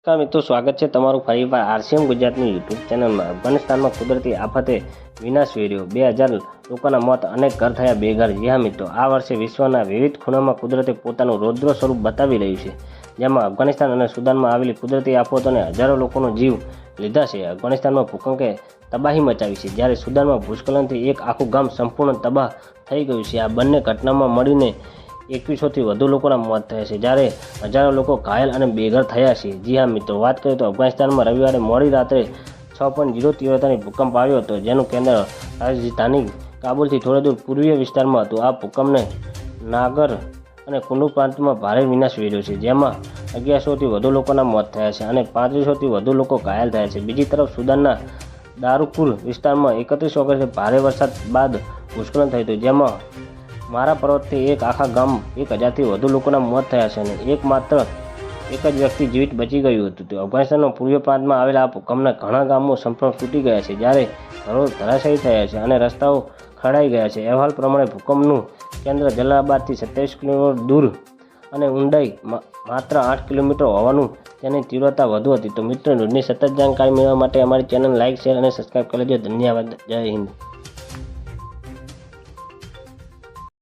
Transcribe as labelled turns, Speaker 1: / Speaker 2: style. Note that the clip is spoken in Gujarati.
Speaker 1: મિત્રો, સ્વાગત છે તમારું ફરીવાર આરસીએમ ગુજરાતની યુટ્યુબ ચેનલમાં। અફઘાનિસ્તાનમાં કુદરતી આફતે વિનાશ વેર્યો, 2000 લોકોના મોત, અનેક ઘર થયા બેઘર। જી હા મિત્રો, આ વર્ષે વિશ્વના વિવિધ ખૂણામાં કુદરતે પોતાનું રૌદ્ર સ્વરૂપ બતાવી રહ્યું છે, જેમાં અફઘાનિસ્તાન અને સુદાનમાં આવેલી કુદરતી આફતોને હજારો લોકોનો જીવ લીધા છે। અફઘાનિસ્તાનમાં ભૂકંપે તબાહી મચાવી છે, જ્યારે સુદાનમાં ભૂસ્ખલનથી એક આખું ગામ સંપૂર્ણ તબાહ થઈ ગયું છે। આ બંને ઘટનામાં મળીને 2100થી વધુ લોકોના મોત થયા છે, જ્યારે હજારો લોકો ઘાયલ અને બેઘર થયા છે। જી હા મિત્રો, વાત કરીએ તો અફઘાનિસ્તાનમાં રવિવારે મોડી રાત્રે 6.0 તીવ્રતાની ભૂકંપ આવ્યો હતો, જેનું કેન્દ્ર રાજધાની કાબુલથી થોડે દૂર પૂર્વીય વિસ્તારમાં હતું। આ ભૂકંપને નાગર અને કુંડુ પ્રાંતમાં ભારે વિનાશ વેર્યો છે, જેમાં 1100થી વધુ લોકોના મોત થયા છે અને 3500થી વધુ લોકો ઘાયલ થયા છે। બીજી તરફ સુદાનના દારુપુર વિસ્તારમાં 31 ઓગસ્ટે ભારે વરસાદ બાદ ભૂસ્ખલન થયું હતું, જેમાં મારા પર્વતથી એક આખા ગામ 1000થી વધુ લોકોના મોત થયા છે અને માત્ર એક જ વ્યક્તિ જીવિત બચી ગયું હતું। અફઘાનિસ્તાનના પૂર્વીય પ્રાંતમાં આવેલા આ ભૂકંપના ઘણા ગામો સંપૂર્ણ તૂટી ગયા છે, જ્યારે ઘરો ધરાશાયી થયા છે અને રસ્તાઓ ખરડાઈ ગયા છે। અહેવાલ પ્રમાણે ભૂકંપનું કેન્દ્ર જલાલાબાદથી 27 કિલોમીટર દૂર અને ઊંડાઈ માત્ર 8 કિલોમીટર હોવાનું તેની તીવ્રતા વધુ હતી। તો મિત્રો, ન્યૂઝની સતત જાણકારી મેળવવા માટે અમારી ચેનલ લાઇક, શેર અને સબસ્ક્રાઈબ કરી લેજો। ધન્યવાદ। જય હિન્દ।